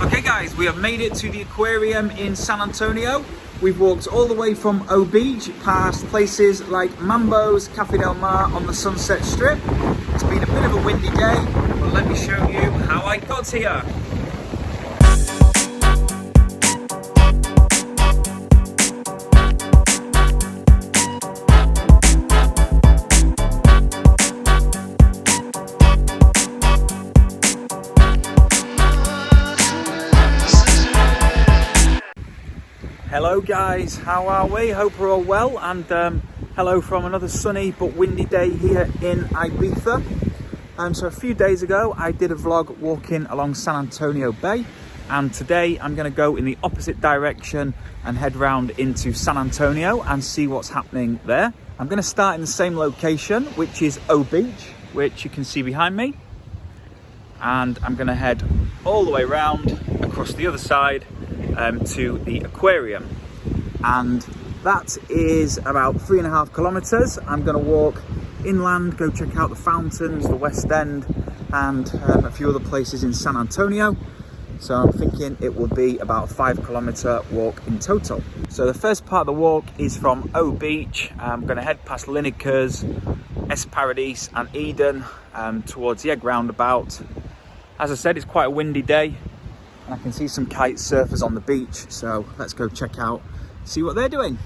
Okay guys, we have made it to the Aquarium in San Antonio. We've walked all the way from O Beach past places like Mambo's, Café Del Mar on the Sunset Strip. It's been a bit of a windy day, but let me show you how I got here. Hello guys, how are we? Hope we're all well, and hello from another sunny but windy day here in Ibiza. So a few days ago I did a vlog walking along San Antonio Bay, and today I'm going to go in the opposite direction and head round into San Antonio and see what's happening there. I'm going to start in the same location, which is O Beach, which you can see behind me, and I'm going to head all the way round across the other side to the Aquarium, and that is about 3.5 kilometers. I'm going to walk inland, go check out the fountains, the West End, and a few other places in San Antonio. So I'm thinking it will be about a 5-kilometer walk in total. So the first part of the walk is from O Beach. I'm going to head past Lineker's, Es Paradis and Eden towards the Egg Roundabout. As I said, it's quite a windy day, and I can see some kite surfers on the beach, so let's go check out, see what they're doing.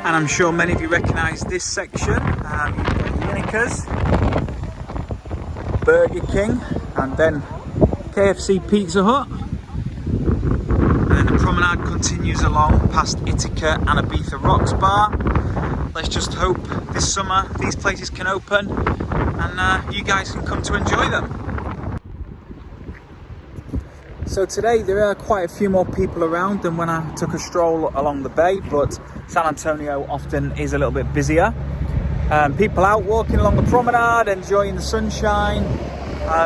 And I'm sure many of you recognise this section. Lineker's, Burger King, and then KFC Pizza Hut, and then the promenade continues along past Ithaca and Ibiza Rocks Bar. Let's just hope this summer these places can open and you guys can come to enjoy them. So today there are quite a few more people around than when I took a stroll along the bay, but San Antonio often is a little bit busier. People out walking along the promenade, enjoying the sunshine.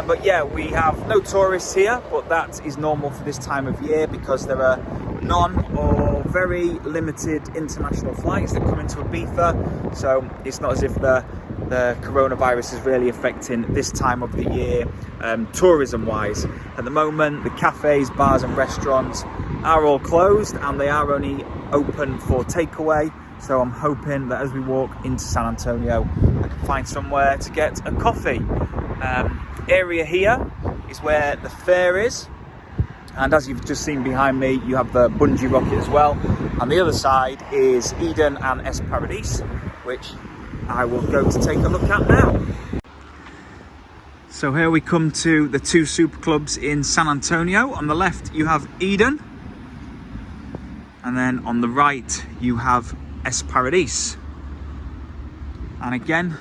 But yeah, we have no tourists here, but that is normal for this time of year because there are none or very limited international flights that come into Ibiza. So it's not as if the coronavirus is really affecting this time of the year tourism-wise. At the moment, the cafes, bars and restaurants are all closed, and they are only open for takeaway. So I'm hoping that as we walk into San Antonio, I can find somewhere to get a coffee. Area here is where the fair is, and as you've just seen behind me, you have the bungee rocket as well. And the other side is Eden and Es Paradis, which I will go to take a look at now. So here we come to the two super clubs in San Antonio. On the left you have Eden, and then on the right you have Es Paradis. And again,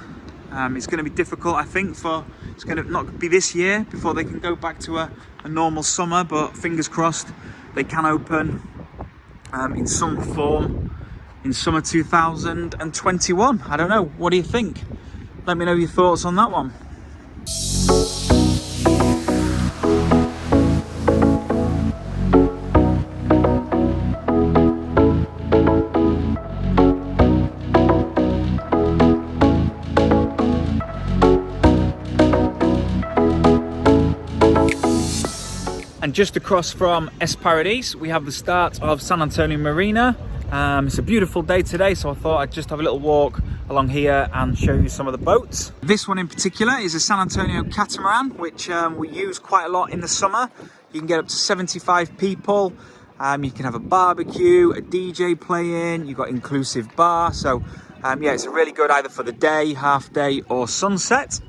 it's going to be difficult, I think, it's going to not be this year before they can go back to a normal summer, but fingers crossed they can open in some form in summer 2021. I don't know, what do you think? Let me know your thoughts on that one. And just across from Es Paradis, we have the start of San Antonio Marina. It's a beautiful day today, so I thought I'd just have a little walk along here and show you some of the boats. This one in particular is a San Antonio Catamaran, which we use quite a lot in the summer. You can get up to 75 people. You can have a barbecue, a DJ playing, you've got inclusive bar. So yeah, it's really good either for the day, half day or sunset.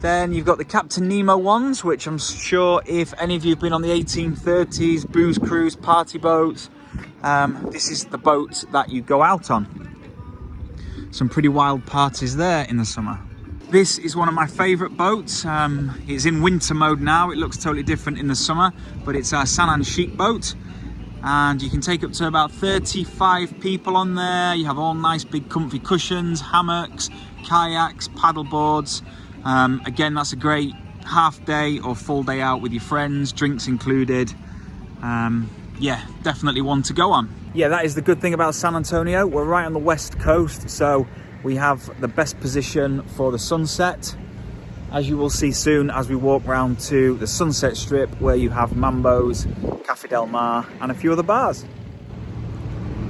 Then you've got the Captain Nemo ones, which I'm sure if any of you have been on the 1830s booze cruise party boats, this is the boat that you go out on. Some pretty wild parties there in the summer. This is one of my favourite boats. It's in winter mode now. It looks totally different in the summer, but it's a San Chic boat. And you can take up to about 35 people on there. You have all nice big comfy cushions, hammocks, kayaks, paddle boards. Again, that's a great half day or full day out with your friends, drinks included. Yeah, definitely one to go on. Yeah, that is the good thing about San Antonio. We're right on the west coast, so we have the best position for the sunset, as you will see soon as we walk round to the Sunset Strip, where you have Mambo's, Café Del Mar, and a few other bars.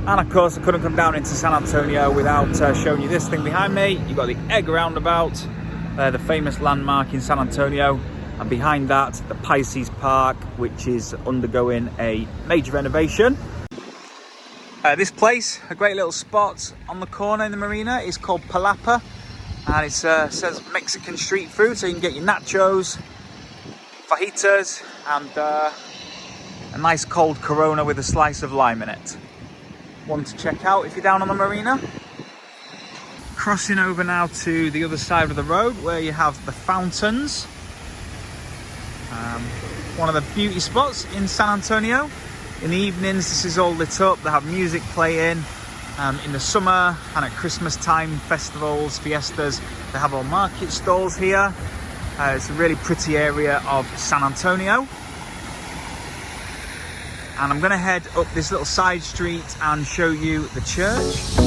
And of course, I couldn't come down into San Antonio without showing you this thing behind me. You've got the Egg Roundabout, the famous landmark in San Antonio. And behind that, the Pisces Park, which is undergoing a major renovation. This place, a great little spot on the corner in the marina, is called Palapa. And it says Mexican street food, so you can get your nachos, fajitas, and a nice cold Corona with a slice of lime in it. One to check out if you're down on the marina. Crossing over now to the other side of the road, where you have the fountains. One of the beauty spots in San Antonio. In the evenings, this is all lit up. They have music playing. In the summer and at Christmas time, festivals, fiestas, they have all market stalls here. It's a really pretty area of San Antonio. And I'm going to head up this little side street and show you the church.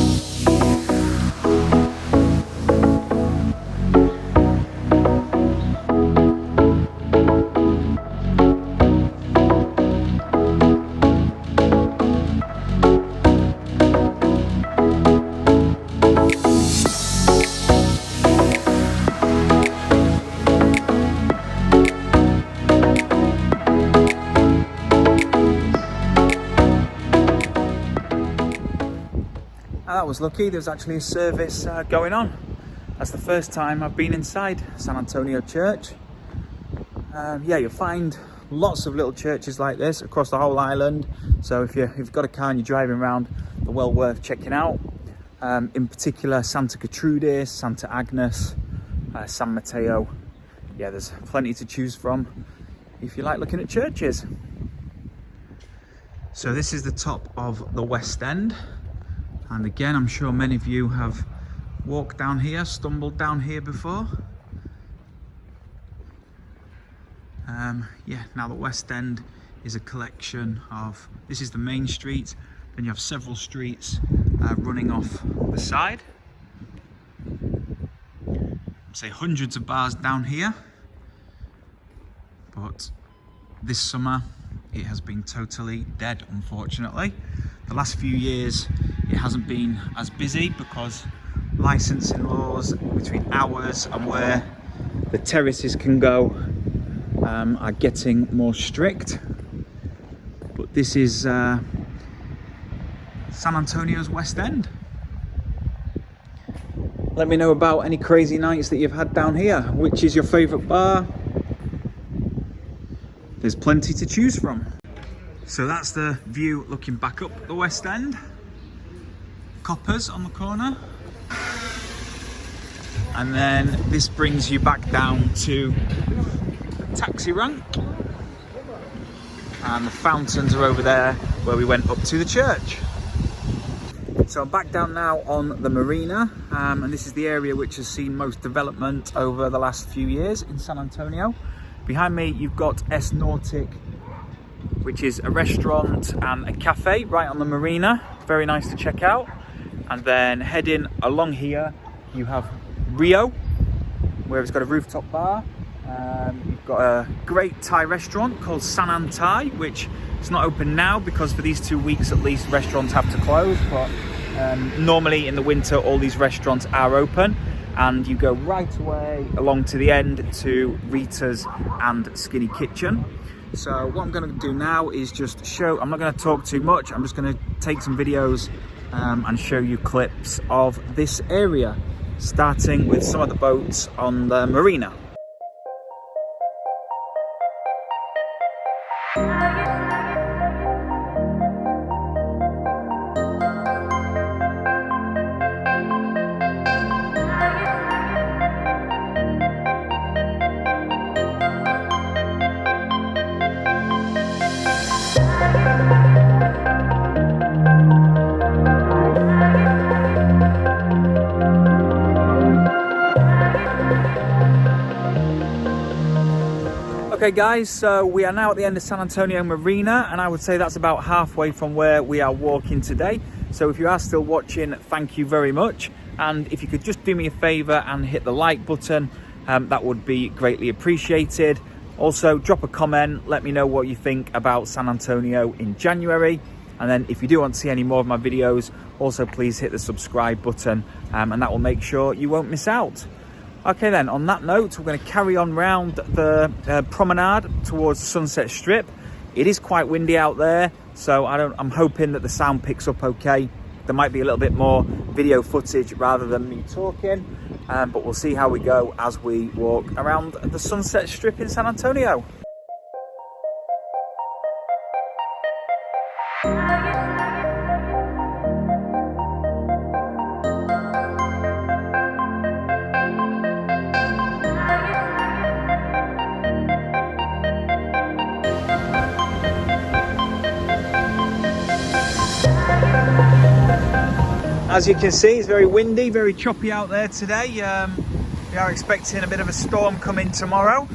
I was lucky, there's actually a service going on. That's the first time I've been inside San Antonio Church. Yeah, you'll find lots of little churches like this across the whole island. So if you've got a car and you're driving around, they're well worth checking out. In particular, Santa Gertrudis, Santa Agnes, San Mateo. Yeah, there's plenty to choose from if you like looking at churches. So this is the top of the West End. And again, I'm sure many of you have walked down here, stumbled down here before. Yeah, now the West End is a collection of, this is the main street, then you have several streets running off the side. Say hundreds of bars down here, but this summer it has been totally dead, unfortunately. The last few years it hasn't been as busy because licensing laws between ours and where the terraces can go are getting more strict. But this is San Antonio's West End. Let me know about any crazy nights that you've had down here. Which is your favourite bar? There's plenty to choose from. So that's the view looking back up the West End. Coppers on the corner. And then this brings you back down to the taxi rank. And the fountains are over there where we went up to the church. So I'm back down now on the marina, and this is the area which has seen most development over the last few years in San Antonio. Behind me you've got S Nautic, which is a restaurant and a cafe right on the marina. Very nice to check out. And then heading along here you have Rio, where it's got a rooftop bar. You've got a great Thai restaurant called San An Thai, which is not open now because for these 2 weeks at least restaurants have to close, but normally in the winter all these restaurants are open. And you go right away along to the end to Rita's and Skinny Kitchen. So what I'm going to do now is just show, I'm not going to talk too much, I'm just going to take some videos and show you clips of this area, starting with some of the boats on the marina. Okay guys, so we are now at the end of San Antonio Marina, and I would say that's about halfway from where we are walking today. So if you are still watching, thank you very much. And if you could just do me a favor and hit the like button, that would be greatly appreciated. Also, drop a comment, let me know what you think about San Antonio in January. And then if you do want to see any more of my videos, also please hit the subscribe button, and that will make sure you won't miss out. Okay then, on that note, we're going to carry on round the promenade towards the Sunset Strip. It is quite windy out there, so I'm hoping that the sound picks up okay. There might be a little bit more video footage rather than me talking, but we'll see how we go as we walk around the Sunset Strip in San Antonio. As you can see, it's very windy, very choppy out there today. We are expecting a bit of a storm coming tomorrow.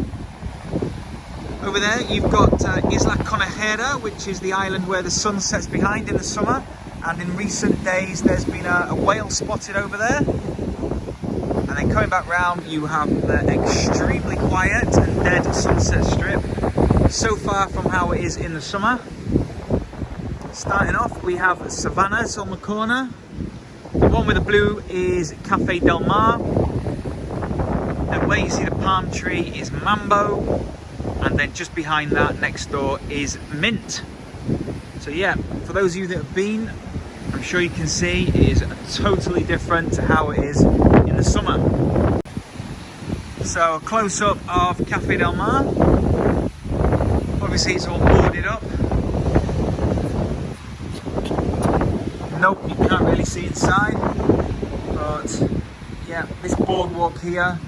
Over there you've got Isla Conejera, which is the island where the sun sets behind in the summer. And in recent days there's been a whale spotted over there. And then coming back round, you have the extremely quiet and dead Sunset Strip. So far from how it is in the summer. Starting off, we have Savannah's on the corner. The one with the blue is Café Del Mar. Then where you see the palm tree is Mambo. And then just behind that, next door, is Mint. So yeah, for those of you that have been, I'm sure you can see it is totally different to how it is in the summer. So a close-up of Café Del Mar. Obviously it's all boarded up. Nope, you can't really see inside, but yeah, this boardwalk here,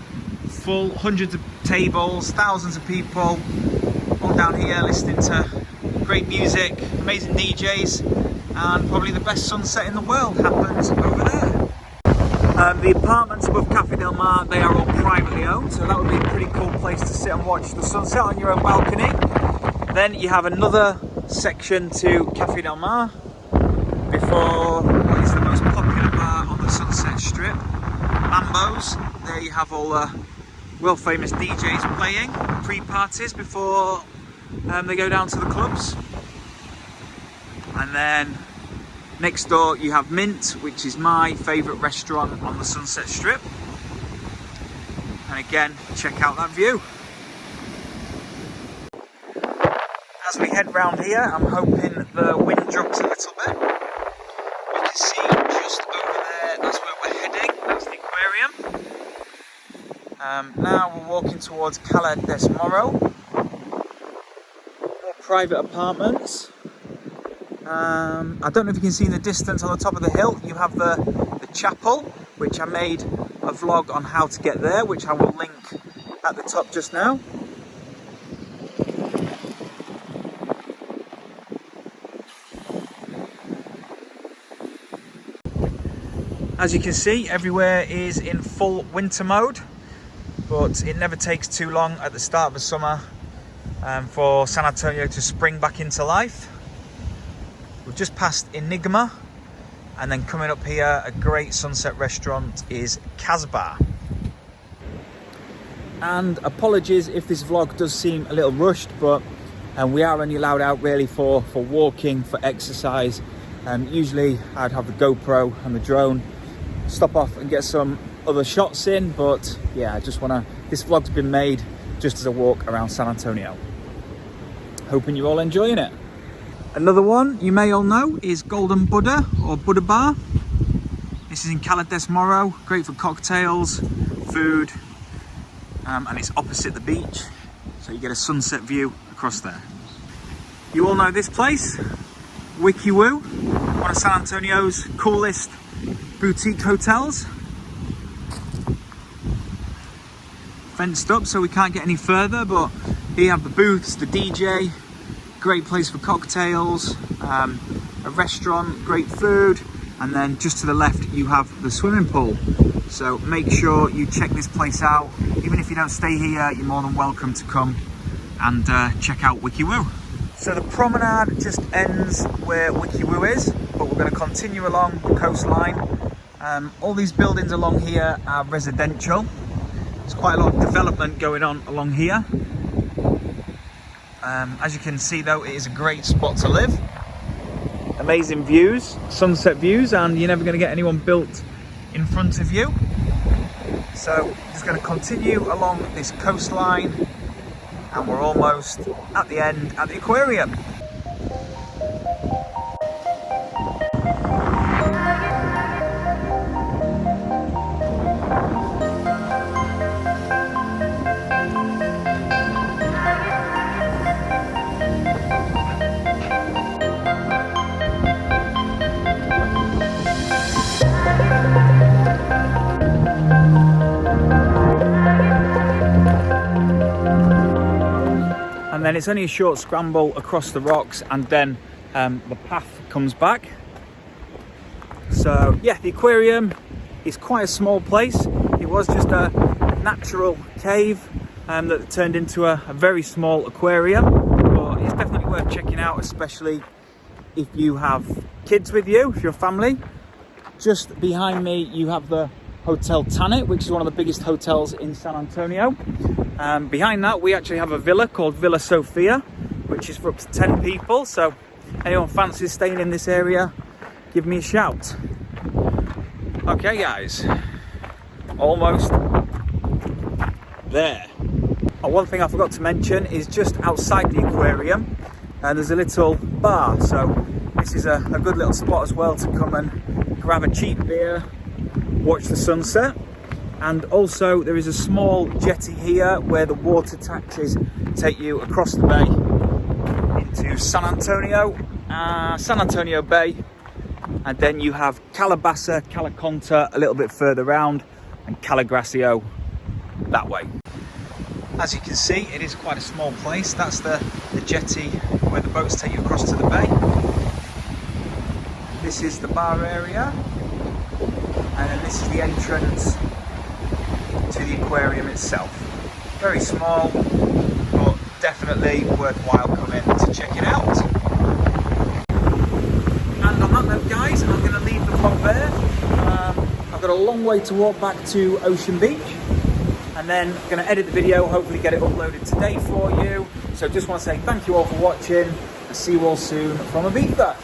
full, hundreds of tables, thousands of people, all down here listening to great music, amazing DJs, and probably the best sunset in the world happens over there. The apartments above Café Del Mar, they are all privately owned, so that would be a pretty cool place to sit and watch the sunset on your own balcony. Then you have another section to Café Del Mar, before what is the most popular bar on the Sunset Strip, Mambo's. There you have all the world famous DJs playing pre-parties before they go down to the clubs. And then next door you have Mint, which is my favourite restaurant on the Sunset Strip. And again, check out that view. As we head round here, I'm hoping the wind drops a little bit. See just over there, that's where we're heading, that's the Aquarium. Now we're walking towards Cala des Moro. More private apartments. I don't know if you can see in the distance on the top of the hill, you have the chapel, which I made a vlog on how to get there, which I will link at the top just now. As you can see, everywhere is in full winter mode, but it never takes too long at the start of the summer for San Antonio to spring back into life. We've just passed Enigma, and then coming up here, a great sunset restaurant is Casbah. And apologies if this vlog does seem a little rushed, but we are only allowed out really for walking, for exercise. Usually I'd have the GoPro and the drone, stop off and get some other shots in, but yeah, I just wanna, this vlog's been made just as a walk around San Antonio. Hoping you're all enjoying it. Another one you may all know is Golden Buddha or Buddha Bar. This is in Cala des Moro, great for cocktails, food, and it's opposite the beach, so you get a sunset view across there. You all know this place, Wiki Woo, one of San Antonio's coolest boutique hotels. Fenced up so we can't get any further, but here you have the booths, the DJ, great place for cocktails, a restaurant, great food, and then just to the left you have the swimming pool. So make sure you check this place out. Even if you don't stay here, you're more than welcome to come and check out Wiki Woo. So the promenade just ends where Wiki Woo is, but we're going to continue along the coastline. All these buildings along here are residential. There's quite a lot of development going on along here. As you can see though, it is a great spot to live. Amazing views, sunset views, and you're never going to get anyone built in front of you. So just going to continue along this coastline, and we're almost at the end at the aquarium. And then it's only a short scramble across the rocks, and then the path comes back. So yeah, the aquarium is quite a small place. It was just a natural cave that turned into a very small aquarium, but it's definitely worth checking out, especially if you have kids with you, if you're a family. Just behind me you have the Hotel Tanit, which is one of the biggest hotels in San Antonio. Behind that we actually have a villa called Villa Sofia, which is for up to 10 people. So anyone fancies staying in this area, give me a shout. Okay guys, almost there. One thing I forgot to mention is just outside the aquarium there's a little bar, so this is a good little spot as well to come and grab a cheap beer, watch the sunset. And also there is a small jetty here where the water taxis take you across the bay into San Antonio Bay, and then you have Calabasa, Calaconta a little bit further round, and Calagracio that way. As you can see, it is quite a small place. That's the jetty where the boats take you across to the bay. This is the bar area, and then this is the entrance to the aquarium itself. Very small, but definitely worthwhile coming to check it out. And on that note guys, I'm going to leave the vlog there. I've got a long way to walk back to Ocean Beach, and then I'm going to edit the video, hopefully get it uploaded today for you. So just want to say thank you all for watching, and see you all soon from Ibiza.